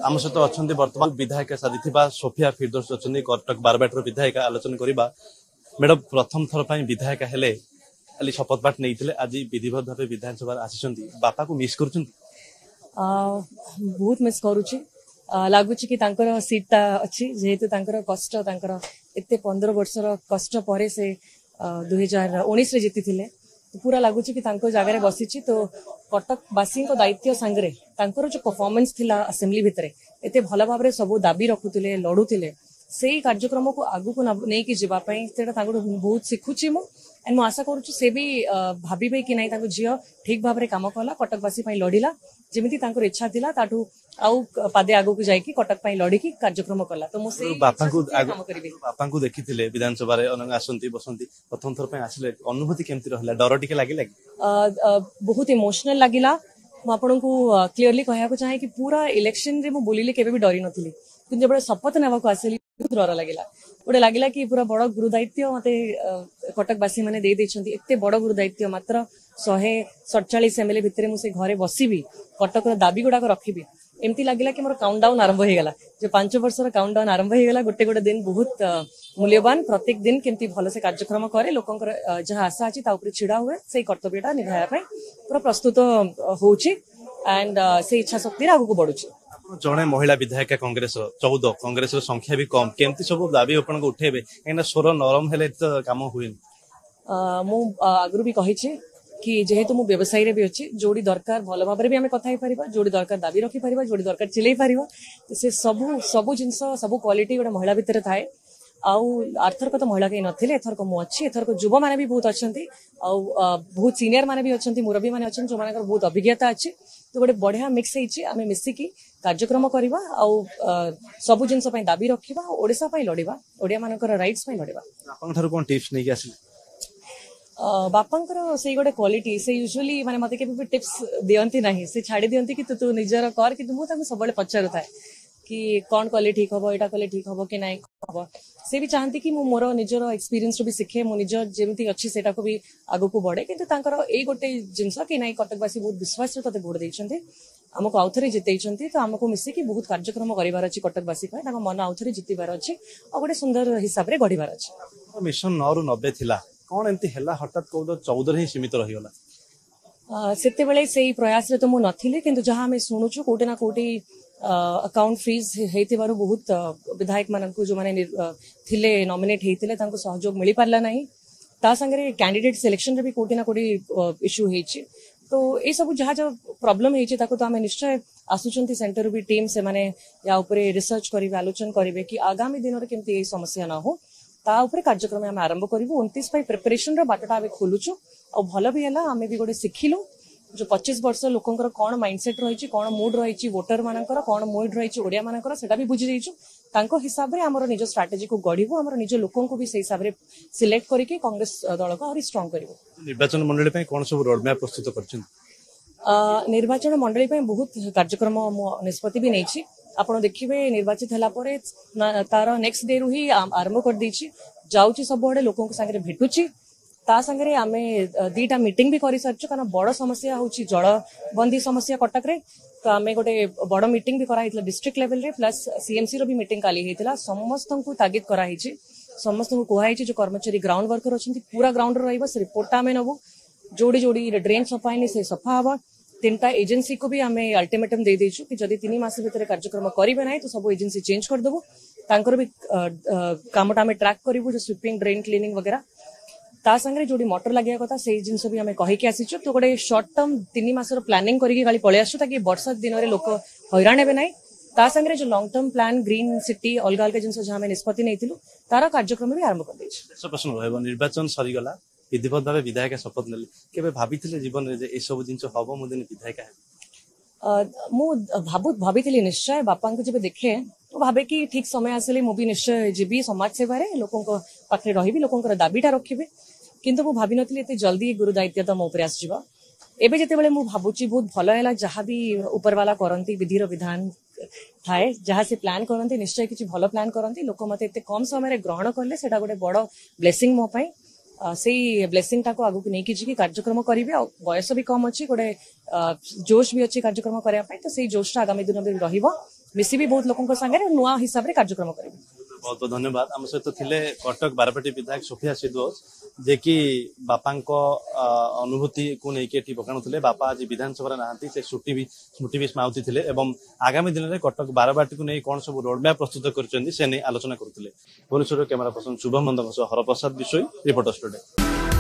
आम सहित अच्छा बर्तमान विधायिका साधी सोफिया फिरदौस अच्छा कटक बारबाटर विधायिका आलोचना करवा। मैडम प्रथम थर पर विधायिका हेले खाली शपथ पाठ नहीं आज विधिवत भाव विधानसभा आसी बापा को मिस कर बहुत मिस करुची लगुच कि सीटा अच्छी जेहेतु कष्ट एत 15 वर्षर कष्ट पर से 2019 रे जीति थिले पूरा लगुच कि जगह बसी तो कटकवासी दायित्व सांगे जो परफॉर्मेंस थिला असेंबली भितर एत भल भाव सब दाबी रखुले लड़ुले से कार्यक्रम को आगु को नहीं जावाई बहुत शिखुची मु आशा करुच्ची से भी भावे कि नहीं झील ठीक भाव में कम कला कटकवासी लड़िला जमी इच्छा थिला ताठू आउ पादे आगु को जाइए कटक लड़ी कार्यक्रम कला तो मुझे बापा को देखी विधानसभा आसती बसती प्रथम थर पर आसिले अनुभूति केमती रहा डर टिके लगे बहुत इमोशनल लगिला आपन को क्लीयरली कहया चाहे कि पूरा इलेक्शन रे मु बोलिले केबे भी डरी नथिली किंतु जब शपथ नेवा को आसिली बहुत डर लगिला गोटे लगिला कि पूरा बड़ गुरु दायित्व मते कटकवासी माने दे देछंती एते बड़ गुरु दायित्व मात्र 147 एमएलए भितर मु से घरे बसीबी कटक दाबी गुडा को रखिबी एमती लगिला कि मोर काउंटडाउन आरंभ हो गला जो 5 वर्षर काउंटडाउन आरंभ हो गला गोटे गोटे दिन बहुत मूल्यवान प्रत्येक दिन केमती भल से कार्यक्रम करे लोकंकर जहाँ आशा अछि ता ऊपर छिड़ा हुए से कर्तव्यटा निभाया पय पूरा प्रस्तुत होउची एंड से इच्छा शक्ति आगु को बढ़ुची जड़े महिला विधायिका कांग्रेस 14 कांग्रेस संख्या भी कम केमती सब दाबी अपन को उठेबे कहीं स्वर नरम हेले तो काम हुए मु आगु भी कही कि जेहेतु मु व्यवसायी रे भी अच्छी जोड़ी दरकार भल भाव में भी आम कथा पारिबा जोड़ी दरकार दाबी रखी पारिबा जोड़ी दरकार चिल्लाई पारिबा से सबु जिनस सबु क्वालिटी गोटे महिला भितर थाए आउ आर्थरक तो महिला कहीं नथिले एथरक मु अच्छी एथरक युवा माने भी बहुत अच्छंती आउ बहुत सीनियर माने भी अच्छंती मुरबी माने अच्छंती जो मानकर बहुत अभिज्ञता अच्छी तो गोटे बढ़िया मिक्स होइची आमे मिसिकी कार्यक्रम करवा आउ सबु जिनस पई दाबी रखिबा ओडिसा पई लड़िबा ओडिया मानकर राइट्स पई लड़िबा आपन थार कोन टिप्स नै आसी बापांकर से गोटे क्वालिटी से यूजुअली माने मते केबे टिप्स दियंती नाही से छाड़ी दियंती कि तू निजर कर कि मु ताको सबले पचारु थाए कि कौन कले ठीक हम एटा कले ठीक हम कि नहीं हम से भी चाहती कि मोर निजर एक्सपीरियंस भी शिखे मो निज जमी अच्छी से भी आगु को बढ़े किंतु यही गोटे जिनस कि नहीं कटकवासी बहुत विश्वास तोते भोट देते आमको आउ थे जिते तो आमको मिसिकी बहुत कार्यक्रम करार अच्छी कटकवासी मन आउ थे जितबार अच्छी और गोटे सुंदर हिसाब से गढ़िबार अच्छी मिशन 9 ରୁ 90 थिला कौन एमती हला हठात को 14 ही सीमित रहीगला से प्रयास रे तो मु नथिले किंतु जहां हमें शुणुचु कोटे ना कोटे अकाउंट फ्रीज हेतिबारु बहुत विधायक मानकु जो माने थिले नॉमिनेट हेतिले तांको सहयोग मिली पारला नाही ता संगे कैंडिडेट सिलेक्शन रे भी कोटे ना कोटे इश्यू हेछि तो ए सब जहाँ जो प्रॉब्लम हेछि ताको तो हमें निश्चय आसुचंती सेंटर भी टीम से माने या ऊपर रिसर्च करिवे आलोचना करिवे कि आगामी दिन रे केमती ए समस्या ना हो ता ऊपर कार्यक्रम हम आरंभ करिवु 29 पई प्रिपरेशन रो बाटटा आबे खोलुछु और भल भी हला हमें भी गोटे सिखिलु जो 25 वर्ष लोकंकर कौन माइंडसेट रही कौन मूड रही वोटर मानकर कौन मूड रही ओडिया मानकर सेटा भी बुझी जाइछु तांको हिसाब रे हमर निज स्ट्रेटजी को गढिबो हमर निज लोकन को भी से हिसाब रे सिलेक्ट करके कांग्रेस दल को और स्ट्रांग करिवो निर्वाचन मंडली पे कोन सब रोड मैप प्रस्तुत करछन निर्वाचन मंडली पे बहुत कार्यक्रम निष्पत्ति भी नैछि आपण देखिबे निर्वाचित हला परे तार नेक्स्ट डे रु ही आरंभ कर दीछि जाउछि सब बडे लोकन संगे रे भेटुछि ता संगे आमे 2टा मीटिंग भी करि सरछु कारण बड़ समस्या होछि जलबंदी समस्या कटक रे तो आमे गोटे बड़ मीटिंग भी करा हितला डिस्ट्रिक्ट लेवल रे प्लस सीएमसी रो भी मीटिंग काली हितला समस्त को तागिद करा हिछि समस्त को कोहा हिछि जो कर्मचारी ग्राउंड वर्कर अछंती पूरा ग्राउंड रे रहबो से रिपोर्ट आमे नबो जोड़ी जोड़ी ड्रेन सफाई से सफा हबा 3टा एजेंसी को भी आमे अल्टीमेटम दे देछु कि जदी 3 मास भीतर कार्यक्रम करिवे नाही तो सब एजेंसी चेंज कर देबो तांकर भी कामटा आमे ट्रैक करिवो जो स्वीपिंग ड्रेन क्लीनिंग वगैरह ता संगे जोड़ी मोटर लगिया कथा से जिनस भी आमे कहि के आसीछु तो गोटे शॉर्ट टर्म 3 मासर प्लानिंग करिके गाली पळे आसु ताकि वर्षा दिन रे लोक हैरान हेबे नाही ता संगे जो long term plan green city अलग अलग जिनस जहां में निष्पत्ति नैथिलु तारा कार्यक्रम भी आरंभ कर देछि देश प्रश्न रहबो निर्वाचन सरी गला विधिवत भाव विधायक शपथ नेले केबे भाबिथिले जीवन रे जे ए सब जिंस हबो मु दिन विधायक मु भाबिथिली निश्चय बापा को जब देखे तो भावे कि ठीक समय आसले मु भी निश्चय जीवी समाज सेवा रे लोकन को पाखरे रहिबी लोकन को दाबीटा रखिबे किंतु मु भाबी नथिले एते जल्दी गुरु दायित्व तो मो ऊपर आस जिवो एबे जते बेले मु भाबुची बहुत भलो हैला जहाँ भी ऊपर वाला करंती विधि रो विधान थाए जहाँ से प्लान करंती निश्चय किछि भलो प्लान करंती लोक मते एते कम समय रे ग्रहण करले सेटा गोटे बड़ ब्लेसिंग मो पई से ब्लेसिंग टाको आगु को नेकी जी कार्यक्रम करिवे बयस भी कम अछि गोटे जोश भी अछि कार्यक्रम करिया पई तो से जोश आगामी दिन में रहिबो मिसिबी बहुत लोगों संगे नुआ हिसाब रे कार्यक्रम करिबी। बहुत बहुत धन्यवाद। आम सहित थिले कटक बारपेटी विधायक सोफिया सिद्धोस जे कि बापांक अनुभूति को लेकिन एठी बकाणुथिले। बापा आज विधानसभा नाहांती से स्मृति भी स्माउति थिले एवं आगामी दिन में कटक बारबाटी को नहीं कौन सब रोडमैप प्रस्तुत करछन्ती से नहीं आलोचना करथिले। भुवनेश्वर कैमरा पर्सन शुभम नंदन सह हरप्रसाद बिशोई, रिपोर्टर स्टूडियो।